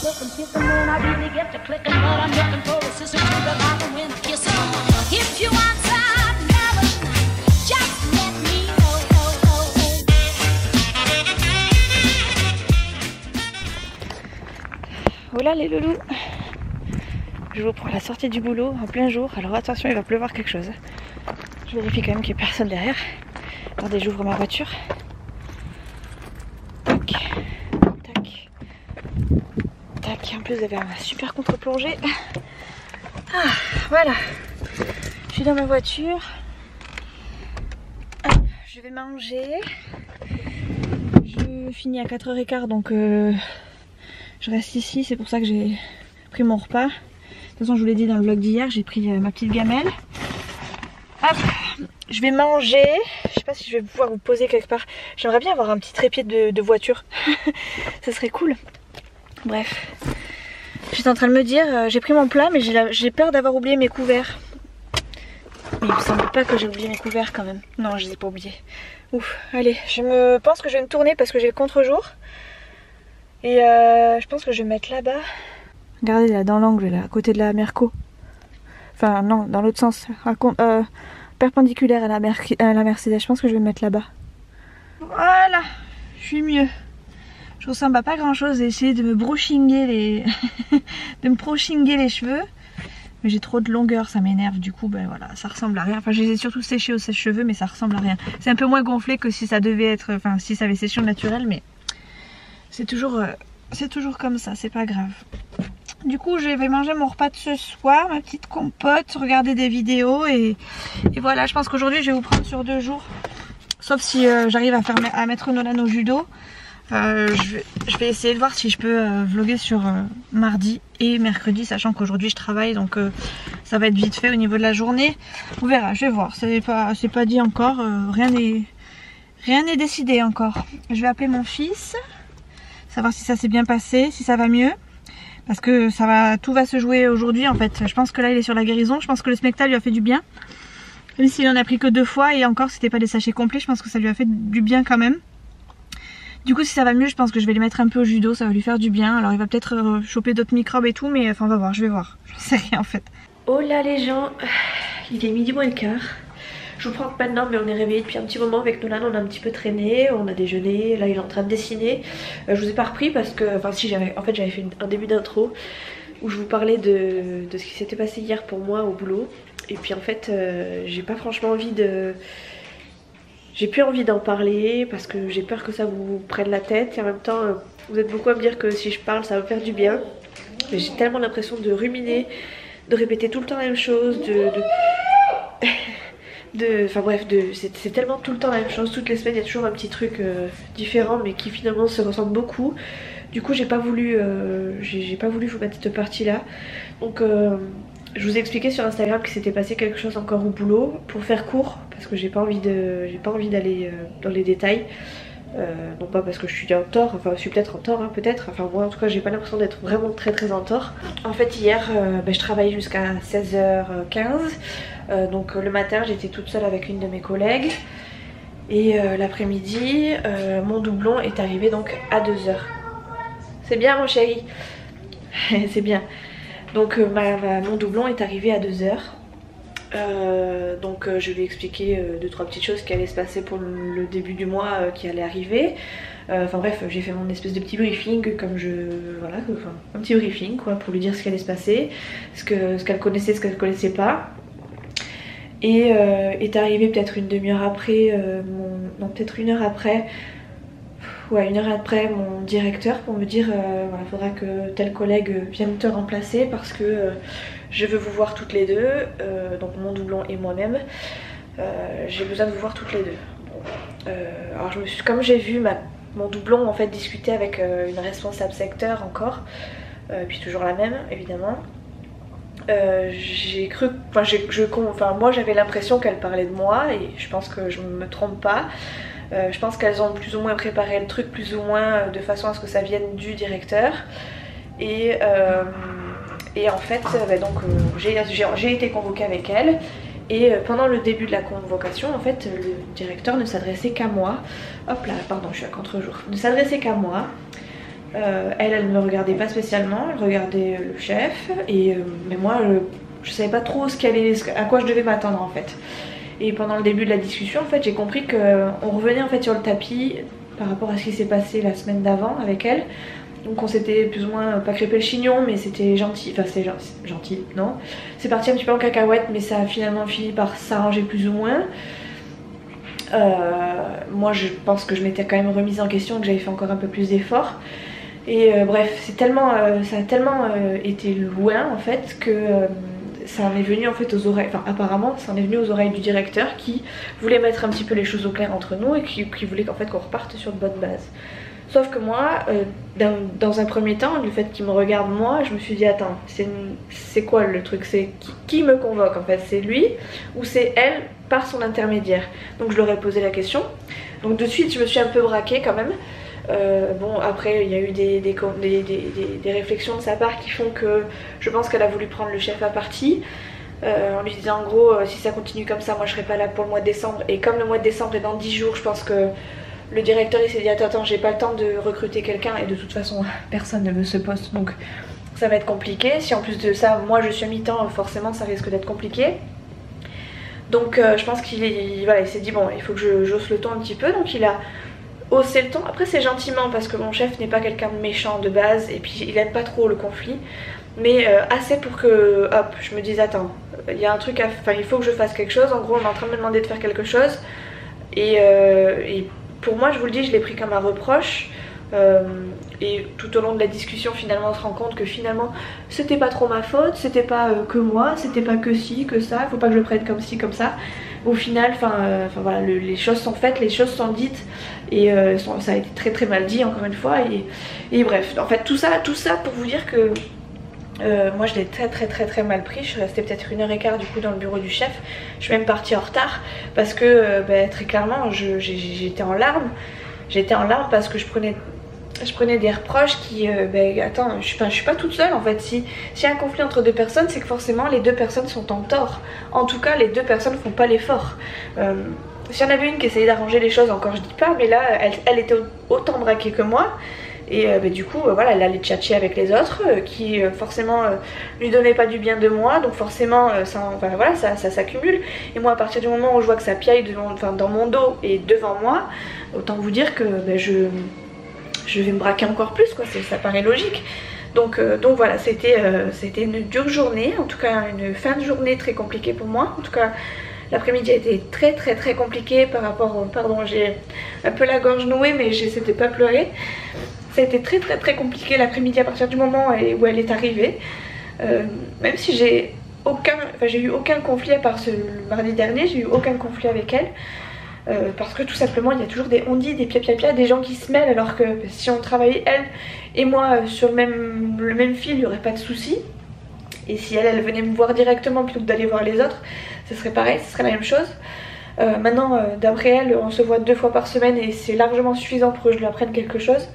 looking, kissing when I really get to clicking, but I'm looking for a sister to the bottom when kissing. If you want some love, just let me know. Voilà les loulous. Je vous prends la sortie du boulot en plein jour. Alors attention, il va pleuvoir quelque chose. Je vérifie quand même qu'il n'y ait personne derrière. Attendez, j'ouvre ma voiture. Tac, tac, tac. En plus, vous avez un super contre-plongée. Ah, voilà. Je suis dans ma voiture. Hop, je vais manger. Je finis à 4h15, donc je reste ici. C'est pour ça que j'ai pris mon repas. De toute façon, je vous l'ai dit dans le vlog d'hier, j'ai pris ma petite gamelle. Hop, je vais manger. Je sais pas si je vais pouvoir vous poser quelque part. J'aimerais bien avoir un petit trépied de voiture. Ça serait cool. Bref. J'étais en train de me dire, j'ai pris mon plat, mais j'ai peur d'avoir oublié mes couverts. Mais il me semble pas que j'ai oublié mes couverts quand même. Non, je les ai pas oubliés. Ouf, allez, je pense que je vais me tourner parce que j'ai le contre-jour. Et je pense que je vais me mettre là-bas. Regardez là, dans l'angle, là, à côté de la Merco. Enfin, non, dans l'autre sens. Perpendiculaire à la Mercedes. Je pense que je vais me mettre là-bas. Voilà, je suis mieux. Je ressemble à pas grand-chose. J'ai essayé de me brushiner les... de me brushiner les cheveux. Mais j'ai trop de longueur, ça m'énerve. Du coup, ben voilà, ça ressemble à rien. Enfin, je les ai surtout séchés au sèche-cheveux, mais ça ressemble à rien. C'est un peu moins gonflé que si ça devait être... Enfin, si ça avait séché au naturel, mais... C'est toujours comme ça, c'est pas grave. Du coup, je vais manger mon repas de ce soir, ma petite compote, regarder des vidéos et voilà. Je pense qu'aujourd'hui, je vais vous prendre sur 2 jours. Sauf si j'arrive à mettre Nolan au judo. Je vais essayer de voir si je peux vlogger sur mardi et mercredi, sachant qu'aujourd'hui je travaille, donc ça va être vite fait au niveau de la journée. On verra, je vais voir. C'est pas dit encore, rien n'est décidé encore. Je vais appeler mon fils, savoir si ça s'est bien passé, si ça va mieux. Parce que tout va se jouer aujourd'hui en fait. Je pense que là il est sur la guérison. Je pense que le smecta lui a fait du bien. Même s'il en a pris que 2 fois et encore c'était pas des sachets complets, je pense que ça lui a fait du bien quand même. Du coup si ça va mieux, je pense que je vais les mettre un peu au judo, ça va lui faire du bien. Alors il va peut-être choper d'autres microbes et tout, mais enfin on va voir, je vais voir. J'en sais rien en fait. Oh là les gens, il est 12h15. Je vous prends maintenant, mais on est réveillé depuis un petit moment avec Nolan, on a un petit peu traîné, on a déjeuné, là il est en train de dessiner. Je vous ai pas repris parce que, enfin si j'avais fait un début d'intro où je vous parlais de ce qui s'était passé hier pour moi au boulot. Et puis en fait j'ai pas franchement envie de... J'ai plus envie d'en parler parce que j'ai peur que ça vous prenne la tête. Et en même temps vous êtes beaucoup à me dire que si je parle ça va me faire du bien. Mais j'ai tellement l'impression de ruminer, de répéter tout le temps la même chose, enfin bref, c'est tellement tout le temps la même chose. Toutes les semaines il y a toujours un petit truc différent mais qui finalement se ressemble beaucoup. Du coup j'ai pas voulu vous mettre cette partie là. Donc je vous ai expliqué sur Instagram qu'il s'était passé quelque chose encore au boulot. Pour faire court, parce que j'ai pas envie d'aller dans les détails. Non pas parce que je suis en tort, enfin je suis peut-être en tort, hein, peut-être. Enfin moi en tout cas j'ai pas l'impression d'être vraiment très en tort. En fait hier je travaillais jusqu'à 16h15. Donc le matin j'étais toute seule avec une de mes collègues. Et l'après-midi mon doublon est arrivé donc à 2h. C'est bien mon chéri. C'est bien. Donc mon doublon est arrivé à 2h. Donc je lui ai expliqué 2-3 petites choses qui allaient se passer pour le début du mois qui allait arriver. Enfin bref, j'ai fait mon espèce de petit briefing comme voilà, enfin, un petit briefing quoi, pour lui dire ce qui allait se passer, ce qu'elle connaissait, ce qu'elle connaissait pas. Et est arrivé peut-être une demi-heure après, non peut-être 1 heure après. Ouais, 1 heure après mon directeur pour me dire voilà, faudra que tel collègue vienne te remplacer parce que je veux vous voir toutes les deux, donc mon doublon et moi-même. J'ai besoin de vous voir toutes les deux. Alors comme j'ai vu mon doublon en fait discuter avec une responsable secteur encore, puis toujours la même évidemment. J'ai cru, enfin moi j'avais l'impression qu'elle parlait de moi et je pense que je me trompe pas. Je pense qu'elles ont plus ou moins préparé le truc, plus ou moins de façon à ce que ça vienne du directeur. Et en fait, donc j'ai été convoquée avec elle. Et pendant le début de la convocation, en fait, le directeur ne s'adressait qu'à moi. Hop là, pardon, je suis à contre-jour. Ne s'adressait qu'à moi. Elle ne me regardait pas spécialement, elle regardait le chef mais moi je savais pas trop à quoi je devais m'attendre en fait. Et pendant le début de la discussion en fait j'ai compris qu'on revenait en fait sur le tapis par rapport à ce qui s'est passé la semaine d'avant avec elle. Donc on s'était plus ou moins pas crêpé le chignon mais c'était gentil, enfin c'est gentil, non. C'est parti un petit peu en cacahuète mais ça a finalement fini par s'arranger plus ou moins. Moi je pense que je m'étais quand même remise en question, que j'avais fait encore un peu plus d'efforts. Et bref, ça a tellement été loin en fait que ça en est venu en fait aux oreilles, enfin apparemment ça en est venu aux oreilles du directeur qui voulait mettre un petit peu les choses au clair entre nous et qui voulait qu'en fait qu'on reparte sur de bonnes bases. Sauf que moi, dans un premier temps, le fait qu'il me regarde moi, je me suis dit attends, c'est quoi le truc, c'est qui me convoque en fait, c'est lui ou c'est elle par son intermédiaire. Donc je leur ai posé la question, donc de suite je me suis un peu braquée quand même. Bon après il y a eu des réflexions de sa part qui font que je pense qu'elle a voulu prendre le chef à partie en lui disant en gros si ça continue comme ça moi je serai pas là pour le mois de décembre, et comme le mois de décembre est dans 10 jours je pense que le directeur il s'est dit attends j'ai pas le temps de recruter quelqu'un et de toute façon personne ne veut ce poste donc ça va être compliqué. Si en plus de ça moi je suis à mi-temps forcément ça risque d'être compliqué. Donc je pense qu'il s'est dit bon il faut que j'hausse le ton un petit peu, donc il a haussé le ton. Après c'est gentiment parce que mon chef n'est pas quelqu'un de méchant de base et puis il aime pas trop le conflit, mais assez pour que hop je me dise attends il y a un truc il faut que je fasse quelque chose. En gros on est en train de me demander de faire quelque chose et pour moi je vous le dis je l'ai pris comme un reproche. Et tout au long de la discussion finalement on se rend compte que finalement c'était pas trop ma faute, c'était pas que moi, c'était pas que ci, que ça, faut pas que je le prenne comme ci, comme ça. Au final, voilà, les choses sont faites, les choses sont dites et ça a été très très mal dit encore une fois et bref, en fait tout ça pour vous dire que moi je l'ai très mal pris. Je suis restée peut-être 1h15 du coup dans le bureau du chef. Je suis même partie en retard parce que très clairement j'étais en larmes. J'étais en larmes parce que je prenais des reproches qui attends je suis pas toute seule en fait. Si y a un conflit entre deux personnes c'est que forcément les deux personnes sont en tort. En tout cas les deux personnes font pas l'effort. S'il y en avait une qui essayait d'arranger les choses encore je dis pas, mais là elle était autant braquée que moi. Et du coup voilà elle allait tchatcher avec les autres qui forcément lui donnaient pas du bien de moi, donc forcément ça s'accumule. Et moi à partir du moment où je vois que ça piaille dans mon dos et devant moi, autant vous dire que je vais me braquer encore plus quoi, ça paraît logique. Donc voilà, c'était une dure journée, en tout cas une fin de journée très compliquée pour moi. En tout cas l'après-midi a été très compliqué par rapport au... Pardon, j'ai un peu la gorge nouée mais j'essaie de pas pleurer. Ça a été très compliqué l'après-midi à partir du moment où elle est arrivée. Même si j'ai eu aucun conflit à part le mardi dernier, j'ai eu aucun conflit avec elle. Parce que tout simplement il y a toujours des on-dit, des pia, des gens qui se mêlent, alors que si on travaillait elle et moi sur le même fil il n'y aurait pas de souci. Et si elle venait me voir directement plutôt que d'aller voir les autres, ce serait pareil, ce serait la même chose. Maintenant d'après elle on se voit 2 fois par semaine et c'est largement suffisant pour que je lui apprenne quelque chose.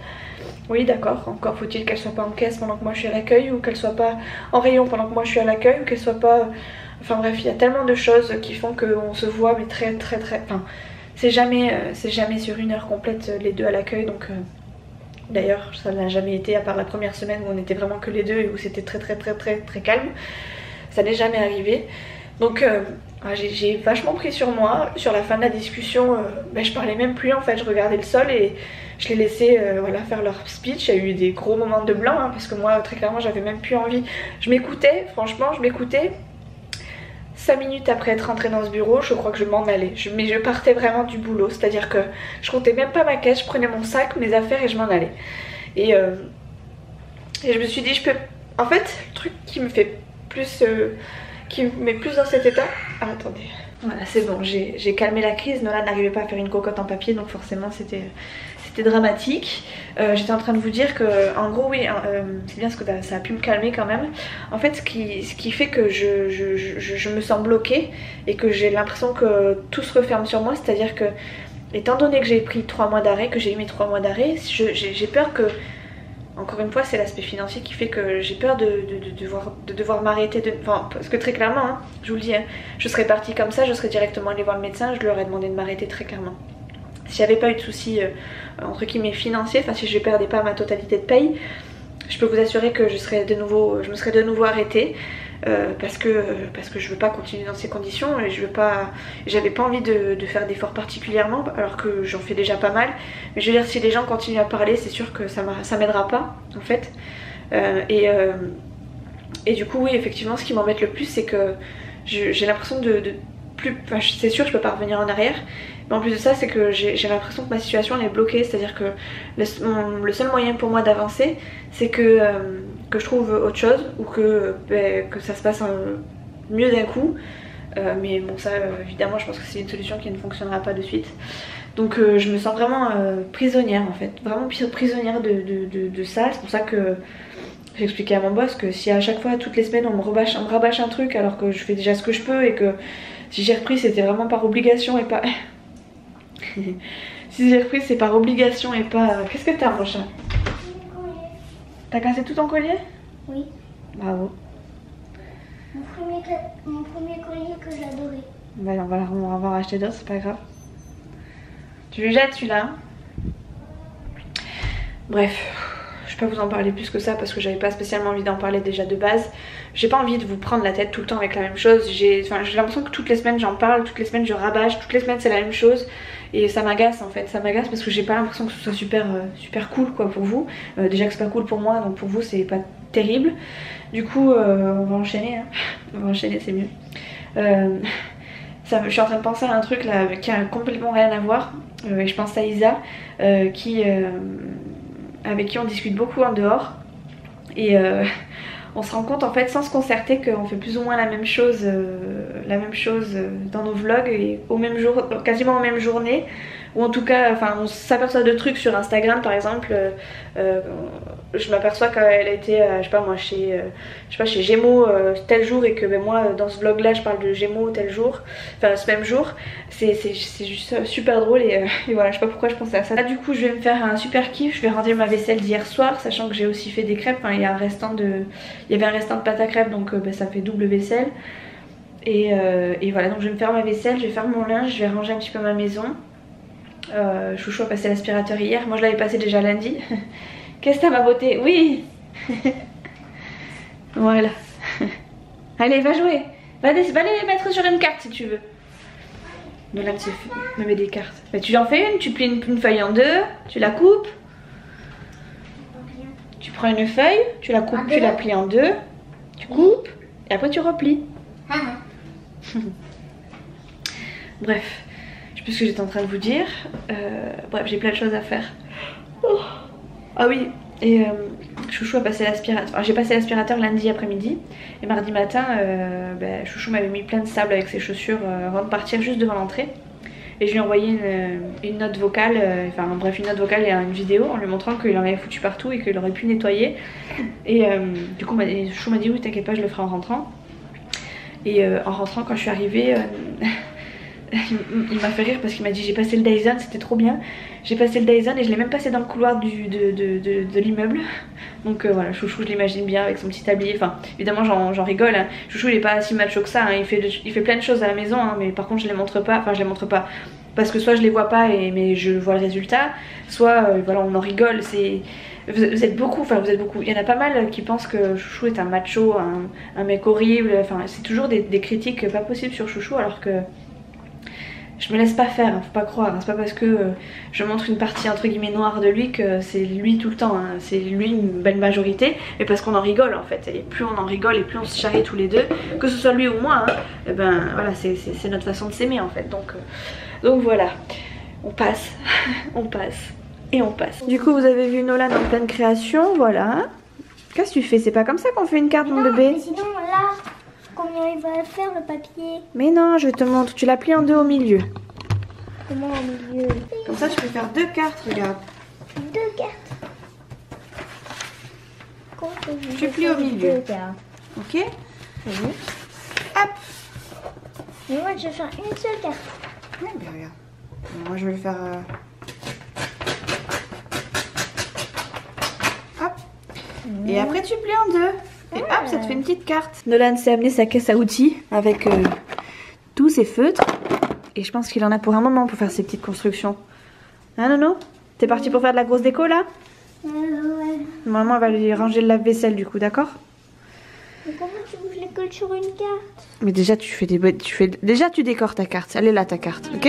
Oui d'accord, encore faut-il qu'elle soit pas en caisse pendant que moi je suis à l'accueil, ou qu'elle soit pas en rayon pendant que moi je suis à l'accueil, ou qu'elle soit pas... Enfin bref, il y a tellement de choses qui font qu'on se voit mais très... Enfin c'est jamais sur 1 heure complète les deux à l'accueil, donc... D'ailleurs ça n'a jamais été, à part la première semaine où on était vraiment que les deux et où c'était très calme. Ça n'est jamais arrivé. Donc j'ai vachement pris sur moi. Sur la fin de la discussion, je parlais même plus en fait, je regardais le sol et je les laissais faire leur speech. Il y a eu des gros moments de blanc parce que moi très clairement j'avais même plus envie. Je m'écoutais, franchement je m'écoutais. 5 minutes après être rentrée dans ce bureau, je crois que je m'en allais. Mais je partais vraiment du boulot, c'est-à-dire que je comptais même pas ma caisse, je prenais mon sac, mes affaires et je m'en allais. Et je me suis dit, en fait, le truc qui me fait plus... qui me met plus dans cet état... Ah, attendez. Voilà, c'est bon, j'ai calmé la crise. Nola n'arrivait pas à faire une cocotte en papier, donc forcément c'était dramatique. J'étais en train de vous dire que, en gros, oui, c'est bien parce que ça a pu me calmer quand même. En fait, ce qui fait que je me sens bloquée et que j'ai l'impression que tout se referme sur moi, c'est-à-dire que, étant donné que j'ai pris 3 mois d'arrêt, que j'ai eu mes 3 mois d'arrêt, j'ai peur que... Encore une fois, c'est l'aspect financier qui fait que j'ai peur de devoir m'arrêter. Parce que très clairement, je vous le dis, je serais partie comme ça, je serais directement allée voir le médecin, je lui aurais demandé de m'arrêter très clairement. si j'avais pas eu de soucis entre guillemets financiers, enfin si je perdais pas ma totalité de paye, je peux vous assurer que je me serais de nouveau arrêtée. Parce que je veux pas continuer dans ces conditions et j'avais pas envie de faire d'efforts particulièrement alors que j'en fais déjà pas mal, mais je veux dire si les gens continuent à parler c'est sûr que ça m'aidera pas en fait. Et du coup oui effectivement ce qui m'embête le plus c'est que j'ai l'impression de plus, enfin, c'est sûr je peux pas revenir en arrière, mais en plus de ça c'est que j'ai l'impression que ma situation elle est bloquée, c'est à dire que le seul moyen pour moi d'avancer c'est que je trouve autre chose ou que ça se passe mieux d'un coup, mais bon ça évidemment je pense que c'est une solution qui ne fonctionnera pas de suite, donc je me sens vraiment prisonnière en fait, vraiment prisonnière de ça. C'est pour ça que j'ai expliqué à mon boss que si à chaque fois toutes les semaines on me rabâche un truc alors que je fais déjà ce que je peux et que si j'ai repris c'était vraiment par obligation et pas si j'ai repris c'est par obligation et pas... Qu'est-ce que t'as mon chat? T'as cassé tout ton collier? Oui. Bravo. Mon premier collier que j'adorais. Bah, on va en racheter d'autres, c'est pas grave. Tu le jettes celui-là? Bref, je peux pas vous en parler plus que ça parce que j'avais pas spécialement envie d'en parler déjà de base. J'ai pas envie de vous prendre la tête tout le temps avec la même chose. J'ai l'impression que toutes les semaines j'en parle, toutes les semaines je rabâche, toutes les semaines c'est la même chose. Et ça m'agace en fait, ça m'agace parce que j'ai pas l'impression que ce soit super cool quoi pour vous. Déjà que c'est pas cool pour moi, donc pour vous c'est pas terrible. Du coup on va enchaîner, hein. On va enchaîner, c'est mieux. Je suis en train de penser à un truc là qui a complètement rien à voir. Et je pense à Isa avec qui on discute beaucoup en dehors. Et on se rend compte en fait sans se concerter qu'on fait plus ou moins la même chose dans nos vlogs et au même jour, quasiment aux mêmes journées, ou en tout cas enfin on s'aperçoit de trucs sur Instagram par exemple. Je m'aperçois qu'elle a été je sais pas moi chez Gémeaux tel jour et que moi dans ce vlog là je parle de Gémeaux tel jour, enfin ce même jour. C'est juste super drôle et voilà, je sais pas pourquoi je pensais à ça. Là du coup je vais me faire un super kiff, je vais rendre ma vaisselle d'hier soir sachant que j'ai aussi fait des crêpes, enfin, il y avait un restant de pâte à crêpes donc ça fait double vaisselle. Et voilà, donc je vais me faire ma vaisselle, je vais faire mon linge, je vais ranger un petit peu ma maison. Chouchou a passé l'aspirateur hier, moi je l'avais passé déjà lundi. Qu'est-ce que t'as ma beauté? Oui. Voilà. Allez va jouer, va les mettre sur une carte si tu veux. Nolan me met des cartes. Mais tu en fais une, tu plies une feuille en deux, tu la coupes. Tu prends une feuille, tu la coupes, tu la plies en deux, tu coupes et après tu replies. Bref, je sais plus ce que j'étais en train de vous dire. Bref, j'ai plein de choses à faire. Oh. Ah oui, et Chouchou a passé l'aspirateur. Enfin, j'ai passé l'aspirateur lundi après-midi et mardi matin, Chouchou m'avait mis plein de sable avec ses chaussures avant de partir juste devant l'entrée. Et je lui ai envoyé une note vocale, enfin bref une note vocale et une vidéo en lui montrant qu'il en avait foutu partout et qu'il aurait pu nettoyer. Et du coup Chouchou m'a dit oui t'inquiète pas je le ferai en rentrant. Et en rentrant quand je suis arrivée, il m'a fait rire parce qu'il m'a dit j'ai passé le Dyson, c'était trop bien. J'ai passé le Dyson et je l'ai même passé dans le couloir de l'immeuble. Donc voilà, Chouchou je l'imagine bien avec son petit tablier. Enfin évidemment j'en rigole, hein. Chouchou il est pas si macho que ça, hein. Il fait plein de choses à la maison, hein. Mais par contre je les montre pas, enfin je les montre pas. Parce que soit je les vois pas mais je vois le résultat, soit voilà on en rigole. Vous êtes beaucoup, il y en a pas mal qui pensent que Chouchou est un macho, un mec horrible. Enfin c'est toujours des critiques pas possibles sur Chouchou alors que je me laisse pas faire, hein, faut pas croire, hein. C'est pas parce que je montre une partie entre guillemets noire de lui que c'est lui tout le temps, hein. C'est lui une belle majorité, mais parce qu'on en rigole en fait. Et plus on en rigole et plus on se charrie tous les deux, que ce soit lui ou moi, hein, et ben voilà, c'est notre façon de s'aimer en fait. Donc voilà, on passe, on passe et on passe. Du coup vous avez vu Nolan en pleine création, voilà. Qu'est-ce que tu fais? C'est pas comme ça qu'on fait une carte mon bébé. Mais sinon là, combien il va faire le papier? Mais non, je te montre, tu l'as plié en deux au milieu. Comment au milieu? Comme ça tu peux faire deux cartes, regarde. Deux cartes. Tu plies au milieu. Deux cartes. Ok. Oui. Hop. Mais moi je vais faire une seule carte. Oui, bien regarde. Moi je vais le faire... Hop. Et après tu plies en deux. Et hop, ça te fait une petite carte. Nolan s'est amené sa caisse à outils avec tous ses feutres. Et je pense qu'il en a pour un moment pour faire ses petites constructions. Hein Nono? T'es parti pour faire de la grosse déco là? Ouais. Maman va lui ranger le lave-vaisselle du coup, d'accord? Mais comment tu veux que je les colle sur une carte? Mais déjà déjà tu décores ta carte. Elle est là ta carte, ok?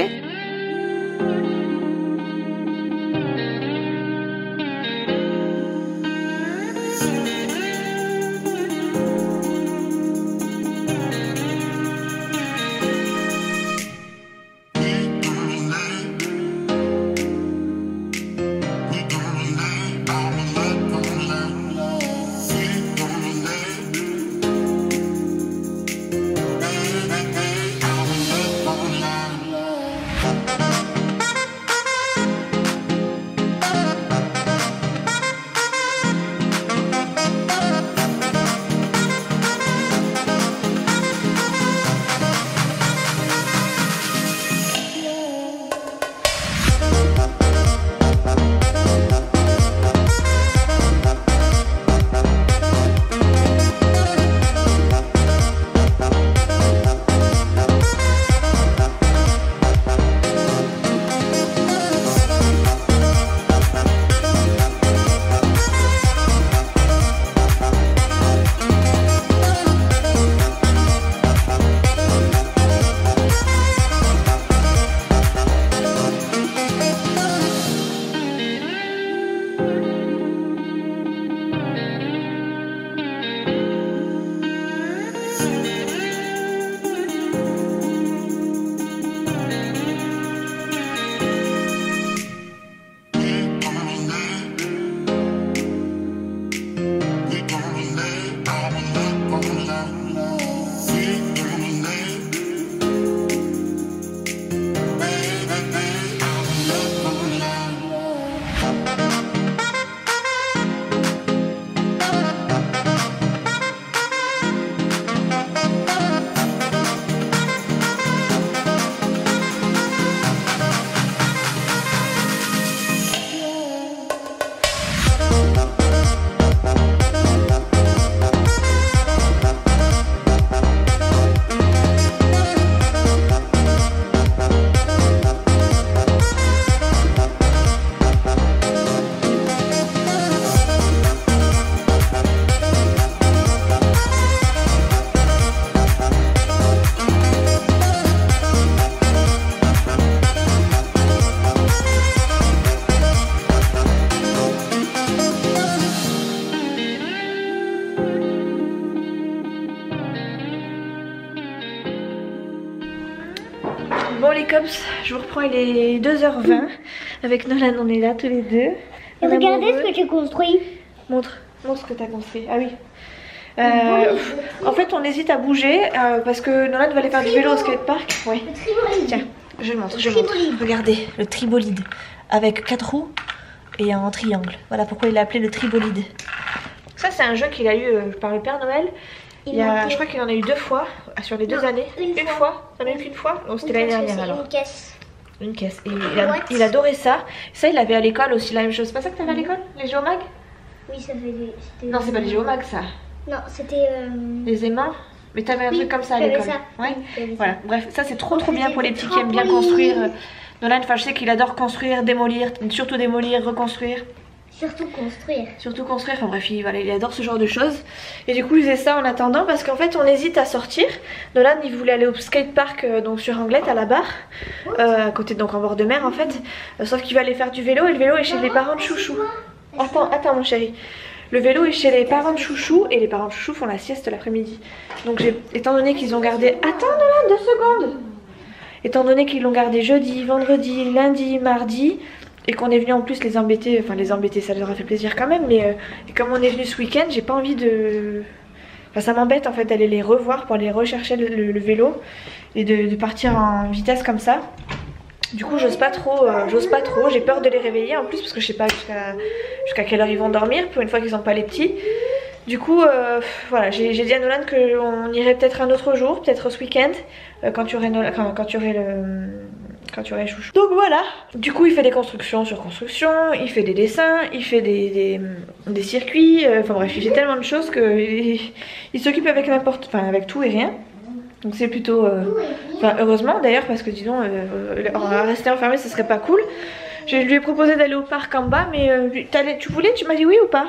Bon les cops, je vous reprends, il est 2h20. Avec Nolan, on est là tous les deux. Et regardez ce que j'ai construit. Montre ce que tu as construit. Ah oui. En fait, on hésite à bouger parce que Nolan va aller faire du vélo au skatepark. Ouais. Le tribolide. Tiens, je le montre. Regardez, le tribolide avec 4 roues et un triangle. Voilà pourquoi il l'a appelé le tribolide. Ça, c'est un jeu qu'il a eu par le Père Noël. Je crois qu'il en a eu 2 fois sur les 2 années. Une fois. Il en a eu qu'une fois. Donc c'était l'année dernière alors. Une caisse. Une caisse. Et il adorait ça. Ça, il avait à l'école aussi la même chose. C'est pas ça que t'avais à l'école? Les géomags? Oui, ça fait des... Non, c'est pas les géomags ça. Non, c'était... Les aimants. Mais t'avais un truc comme ça à l'école. Ouais. Voilà. Bref, ça c'est trop bien pour les petits qui aiment bien construire. Nolan, je sais qu'il adore construire, démolir, surtout démolir, reconstruire. Surtout construire. Surtout construire, enfin bref, il adore ce genre de choses. Et du coup, il faisait ça en attendant parce qu'en fait, on hésite à sortir. Nolan, il voulait aller au skatepark donc sur Anglette à la barre, à côté, donc en bord de mer en fait. Sauf qu'il va aller faire du vélo et le vélo est chez les parents de Chouchou. Attends mon chéri. Le vélo est chez les parents de Chouchou et les parents de Chouchou font la sieste l'après-midi. Donc étant donné qu'ils ont gardé... Attends Nolan, 2 secondes. Étant donné qu'ils l'ont gardé jeudi, vendredi, lundi, mardi... Et qu'on est venu en plus les embêter, ça leur a fait plaisir quand même, mais comme on est venu ce week-end, j'ai pas envie de... Enfin ça m'embête en fait d'aller les revoir pour aller rechercher le vélo et de partir en vitesse comme ça. Du coup j'ose pas trop, j'ai peur de les réveiller en plus parce que je sais pas jusqu'à quelle heure ils vont dormir pour une fois qu'ils ont pas les petits. Du coup voilà, j'ai dit à Nolan qu'on irait peut-être un autre jour, peut-être ce week-end, quand tu aurais Chouchou. Donc voilà, du coup il fait des constructions sur construction, il fait des dessins, il fait des circuits, enfin bref il fait tellement de choses qu'il s'occupe avec avec tout et rien. Donc c'est plutôt, heureusement d'ailleurs parce que disons, rester enfermé ce serait pas cool. Je lui ai proposé d'aller au parc en bas, mais tu voulais, tu m'as dit oui ou pas?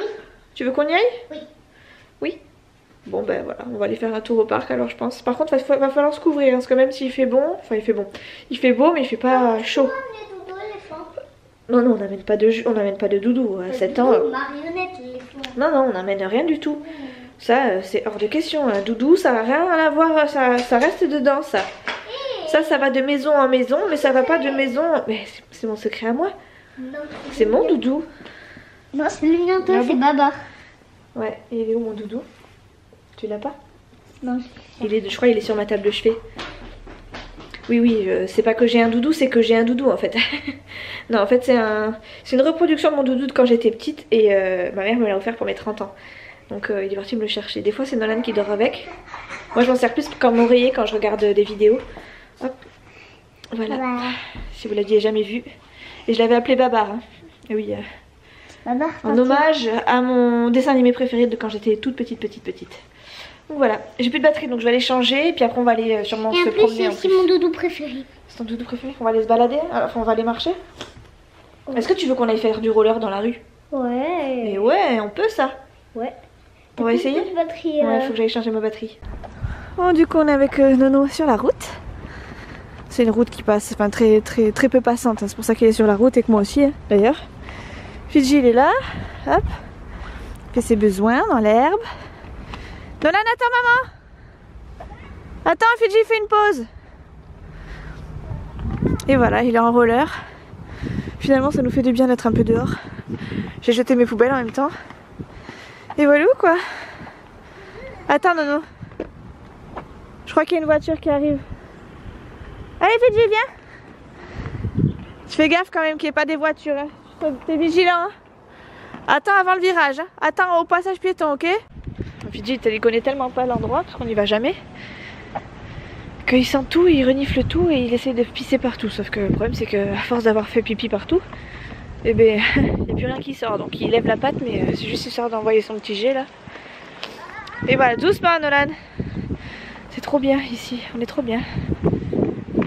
Tu veux qu'on y aille? Oui. Oui. Bon ben voilà, on va aller faire un tour au parc alors je pense. Par contre va falloir se couvrir, hein, parce que même s'il fait bon, enfin il fait bon. Il fait beau mais il fait pas chaud. Non, non, on n'amène pas de doudou à 7 ans. Marionnette, l'éléphant. Non, non, on n'amène rien du tout. Ça, c'est hors de question. Un doudou, ça n'a rien à voir, ça reste dedans, ça. Ça va de maison en maison, mais ça va pas de maison... Mais c'est mon secret à moi. C'est mon doudou. Non, c'est le mien, toi, Ah c'est bon Baba. Ouais, et il est où mon doudou? Tu l'as pas? Non, Je crois qu'il est sur ma table de chevet. Oui, oui, c'est pas que j'ai un doudou, c'est que j'ai un doudou en fait. Non, en fait, c'est une reproduction de mon doudou de quand j'étais petite et ma mère me l'a offert pour mes 30 ans. Donc il est parti me le chercher. Des fois, c'est Nolan qui dort avec. Moi, je m'en sers plus comme oreiller quand je regarde des vidéos. Hop, voilà. Si vous l'aviez jamais vu. Et je l'avais appelé Babar. Hein. Et oui, Baba. en hommage à mon dessin animé préféré de quand j'étais toute petite. Donc voilà, j'ai plus de batterie donc je vais aller changer et puis après on va aller sûrement se promener. C'est aussi mon doudou préféré. C'est ton doudou préféré? On va aller se balader? Enfin on va aller marcher? Est-ce que tu veux qu'on aille faire du roller dans la rue? Ouais. Mais ouais, on peut ça. Ouais. On va essayer? De batterie, Ouais, il faut que j'aille changer ma batterie. Bon, du coup on est avec Nono sur la route. C'est une route qui passe, enfin très peu passante, hein. C'est pour ça qu'il est sur la route et que moi aussi hein, d'ailleurs. Fidji il est là, hop, il fait ses besoins dans l'herbe. Nolan, attends maman. Attends, Fidji fait une pause. Et voilà, il est en roller. Finalement ça nous fait du bien d'être un peu dehors. J'ai jeté mes poubelles en même temps. Et voilà quoi. Attends Nono. Je crois qu'il y a une voiture qui arrive. Allez Fidji, viens. Tu fais gaffe quand même qu'il n'y ait pas des voitures. Hein. T'es vigilant. Hein. Attends avant le virage. Hein. Attends au passage piéton, ok? Fidji, il connaît tellement pas l'endroit parce qu'on n'y va jamais. Qu'il sent tout, il renifle tout et il essaie de pisser partout. Sauf que le problème c'est que à force d'avoir fait pipi partout, eh ben il n'y a plus rien qui sort. Donc il lève la patte mais c'est juste histoire d'envoyer son petit jet là. Et voilà, doucement Nolan. C'est trop bien ici, on est trop bien.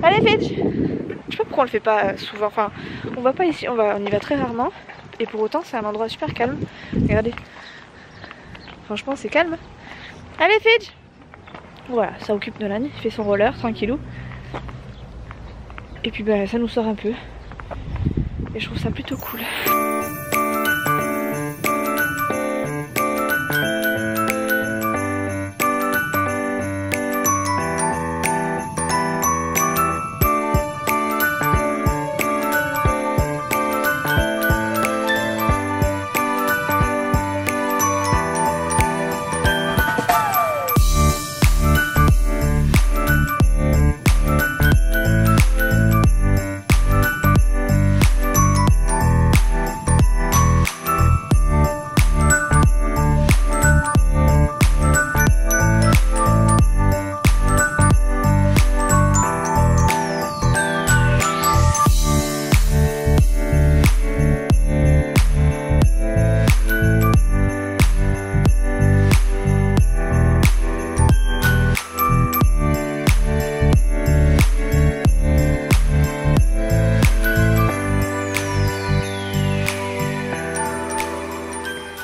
Allez Fidji. Je sais pas pourquoi on le fait pas souvent, enfin on va pas ici, on y va très rarement. Et pour autant c'est un endroit super calme. Regardez. Franchement c'est calme. Allez Fidji. Voilà, ça occupe Nolan, il fait son roller tranquillou. Et puis bah ça nous sort un peu. Et je trouve ça plutôt cool.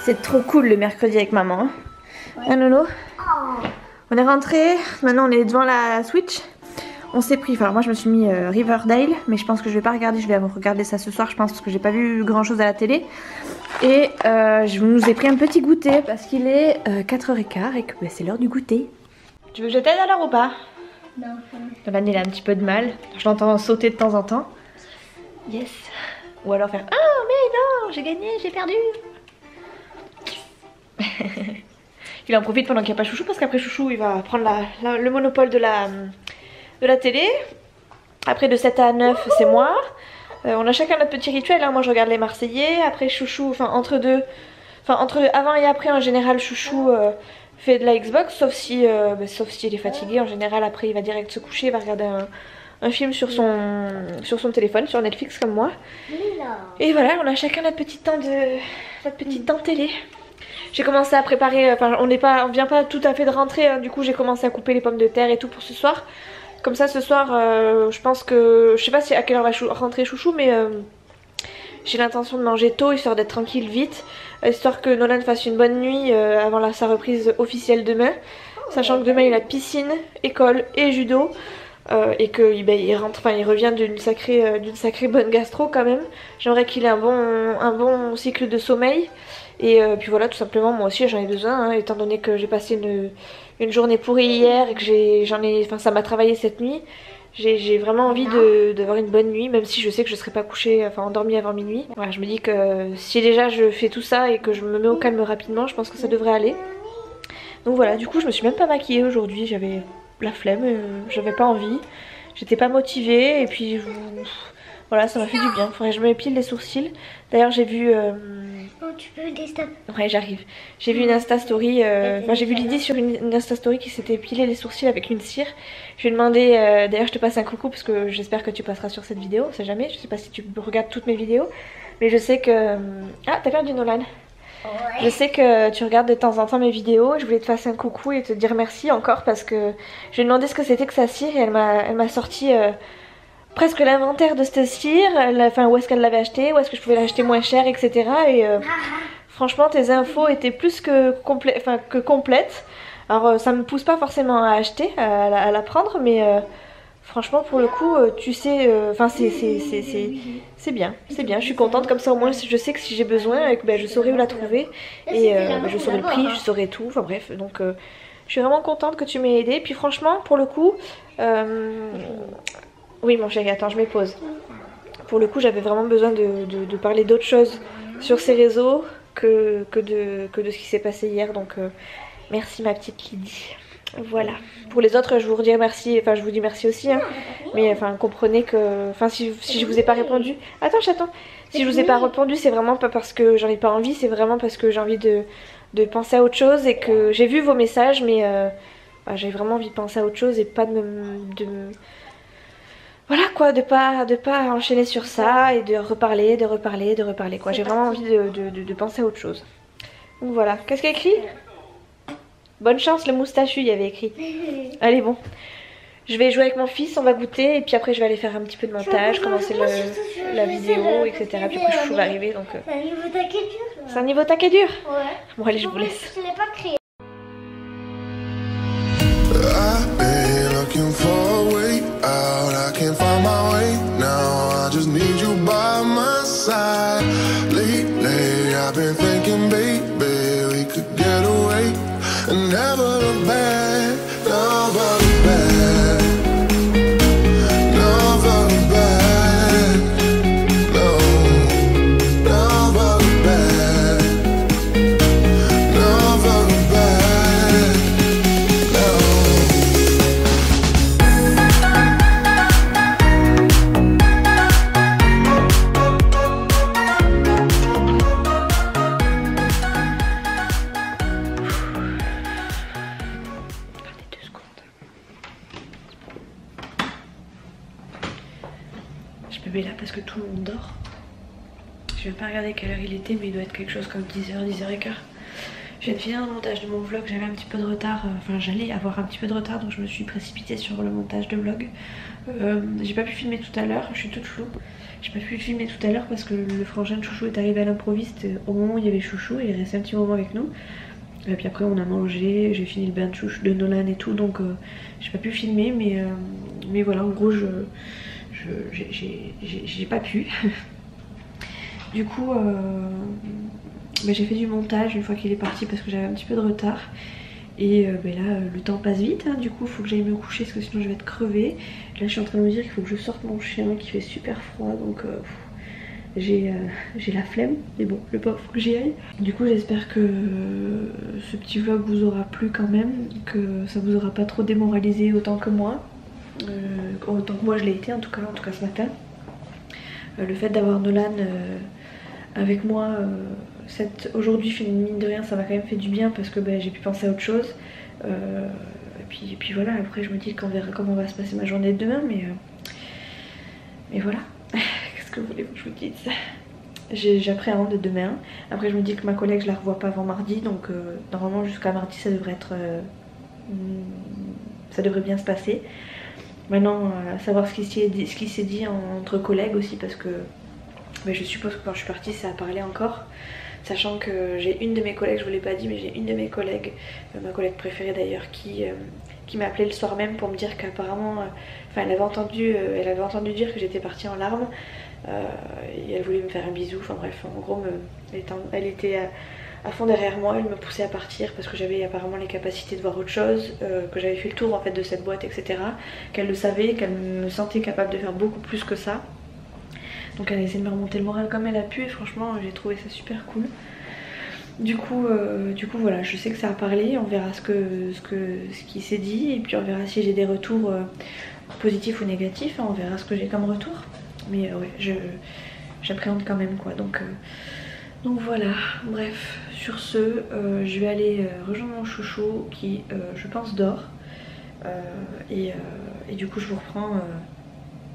C'est trop cool le mercredi avec maman. Hein, ouais. Hein Nono? On est rentré, maintenant on est devant la Switch. On s'est pris, enfin moi je me suis mis Riverdale, mais je pense que je vais pas regarder, je vais regarder ça ce soir je pense parce que j'ai pas vu grand chose à la télé. Et je nous ai pris un petit goûter parce qu'il est 4h15 et que bah, c'est l'heure du goûter. Tu veux que je t'aide alors ou pas? Non. Nolan il a un petit peu de mal, je l'entends sauter de temps en temps. Yes. Ou alors faire oh mais non, j'ai gagné, j'ai perdu. Il en profite pendant qu'il n'y a pas Chouchou parce qu'après Chouchou il va prendre le monopole de la télé. Après de 7 à 9 c'est moi. On a chacun notre petit rituel, hein. Moi je regarde les Marseillais, après Chouchou, enfin entre avant et après en général Chouchou fait de la Xbox sauf si il est fatigué. En général après il va direct se coucher, il va regarder un film sur son téléphone, sur Netflix comme moi. Et voilà, on a chacun notre petit temps télé. J'ai commencé à préparer, enfin on vient pas tout à fait de rentrer, hein, du coup j'ai commencé à couper les pommes de terre et tout pour ce soir. Comme ça ce soir je pense que, je sais pas à quelle heure va rentrer Chouchou mais j'ai l'intention de manger tôt histoire d'être tranquille vite, histoire que Nolan fasse une bonne nuit avant sa reprise officielle demain, sachant que demain il a piscine, école et judo. Et qu'il il rentre, enfin il revient d'une sacrée bonne gastro quand même. J'aimerais qu'il ait un bon cycle de sommeil. Et puis voilà, tout simplement moi aussi j'en ai besoin, hein, étant donné que j'ai passé une journée pourrie hier et que ça m'a travaillé cette nuit. J'ai vraiment envie d'avoir une bonne nuit, même si je sais que je serai pas couchée, enfin endormie avant minuit. Voilà, je me dis que si déjà je fais tout ça et que je me mets au calme rapidement, je pense que ça devrait aller. Donc voilà, du coup je me suis même pas maquillée aujourd'hui, j'avais la flemme, j'avais pas envie, j'étais pas motivée et puis voilà, ça m'a fait du bien. Faudrait que je m'épile les sourcils. D'ailleurs j'ai vu Oh, tu peux destin. ouais, j'arrive. J'ai vu une Insta Story, enfin j'ai vu Lydie sur une Insta Story qui s'était épilé les sourcils avec une cire. Je lui ai demandé, d'ailleurs je te passe un coucou parce que j'espère que tu passeras sur cette vidéo, on sait jamais, je sais pas si tu regardes toutes mes vidéos, mais je sais que... Ah, t'as perdu Nolan. Ouais. Je sais que tu regardes de temps en temps mes vidéos, je voulais te passer un coucou et te dire merci encore parce que je lui ai demandé ce que c'était que sa cire et elle m'a sorti presque l'inventaire de cette cire, enfin où est-ce qu'elle l'avait acheté, où est-ce que je pouvais l'acheter moins cher, etc. Et franchement tes infos étaient plus que complètes. Alors ça me pousse pas forcément à acheter, à la prendre, mais franchement pour le coup tu sais, enfin c'est bien, je suis contente comme ça au moins je sais que si j'ai besoin je saurai où la trouver et je saurai le prix, je saurai tout, enfin bref, donc je suis vraiment contente que tu m'aies aidée. Puis franchement pour le coup, oui mon chéri attends je m'épose, pour le coup j'avais vraiment besoin de parler d'autre chose sur ces réseaux que de ce qui s'est passé hier, donc merci ma petite Lydie. Voilà. Pour les autres, je vous redis merci, enfin je vous dis merci aussi, hein. Mais enfin comprenez que, enfin si je vous ai pas répondu, attends chaton, si je vous ai pas répondu, c'est vraiment pas parce que j'en ai pas envie, c'est vraiment parce que j'ai envie de penser à autre chose et que j'ai vu vos messages, mais j'ai vraiment envie de penser à autre chose et pas voilà quoi, de pas enchaîner sur ça et de reparler quoi. J'ai vraiment envie de penser à autre chose. Donc voilà. Qu'est-ce qu'il y a écrit ? Bonne chance le moustachu, il y avait écrit. Allez bon, je vais jouer avec mon fils, on va goûter et puis après je vais aller faire un petit peu de montage, commencer la vidéo, etc. Puis après Chouchou va arriver donc... C'est un niveau taquet dur. C'est un niveau taquet dur ? Ouais. Bon allez je vous laisse. Je l'ai pas créé. I've been looking for a way out. I can't find my way now. I just need you by my side. Lately, I've been thinking, baby, we could get away and never look back. Never look back. Never look back. No, never look back. Never look back. No. Je me mets là parce que tout le monde dort. Je vais pas regarder quelle heure il était, mais il doit être quelque chose comme 10h, 10h15. Je viens de finir le montage de mon vlog, j'avais un petit peu de retard, enfin j'allais avoir un petit peu de retard, donc je me suis précipitée sur le montage de vlog. J'ai pas pu filmer tout à l'heure, je suis toute floue. J'ai pas pu filmer tout à l'heure parce que le frangin de Chouchou est arrivé à l'improviste au moment où il y avait Chouchou, il est resté un petit moment avec nous. Et puis après on a mangé, j'ai fini le bain de Nolan et tout, donc j'ai pas pu filmer, mais voilà, en gros j'ai pas pu. Du coup j'ai fait du montage une fois qu'il est parti parce que j'avais un petit peu de retard. Et là le temps passe vite, hein. Du coup il faut que j'aille me coucher parce que sinon je vais être crevée. Là je suis en train de me dire qu'il faut que je sorte mon chien qui fait super froid, donc j'ai la flemme, mais bon le pauvre faut que j'y aille. Du coup j'espère que ce petit vlog vous aura plu quand même, que ça vous aura pas trop démoralisé autant que moi, autant que moi je l'ai été en tout cas ce matin. Le fait d'avoir Nolan avec moi aujourd'hui, mine de rien ça m'a quand même fait du bien parce que j'ai pu penser à autre chose. Et puis voilà, après je me dis qu'on verra comment va se passer ma journée de demain, mais voilà. Qu'est-ce que vous voulez que je vous dise? J'appréhende de demain. Après je me dis que ma collègue je la revois pas avant mardi, donc normalement jusqu'à mardi ça devrait être ça devrait bien se passer. Maintenant savoir ce qui s'est dit entre collègues aussi, parce que Mais je suppose que quand je suis partie ça a parlé encore. Sachant que j'ai une de mes collègues, je vous l'ai pas dit, mais j'ai une de mes collègues, ma collègue préférée d'ailleurs, qui m'a appelé le soir même pour me dire qu'apparemment, elle avait entendu dire que j'étais partie en larmes et elle voulait me faire un bisou. Enfin bref, en gros, elle était à fond derrière moi, elle me poussait à partir parce que j'avais apparemment les capacités de voir autre chose, que j'avais fait le tour en fait de cette boîte, etc. Qu'elle le savait, qu'elle me sentait capable de faire beaucoup plus que ça. Donc elle a essayé de me remonter le moral comme elle a pu et franchement j'ai trouvé ça super cool. Du coup voilà, je sais que ça a parlé, on verra ce qui s'est dit et puis on verra si j'ai des retours positifs ou négatifs, hein, on verra ce que j'ai comme retour. Mais ouais, j'appréhende quand même quoi. Donc voilà, bref, sur ce, je vais aller rejoindre mon chouchou qui je pense dort. Et du coup je vous reprends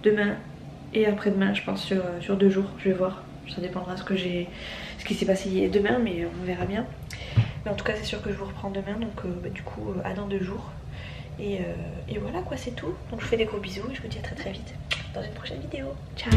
demain. Et après-demain, je pense sur 2 jours, je vais voir. Ça dépendra ce qui s'est passé demain, mais on verra bien. Mais en tout cas, c'est sûr que je vous reprends demain, donc du coup, à dans 2 jours. Et voilà quoi, c'est tout. Donc je vous fais des gros bisous et je vous dis à très très vite dans une prochaine vidéo. Ciao!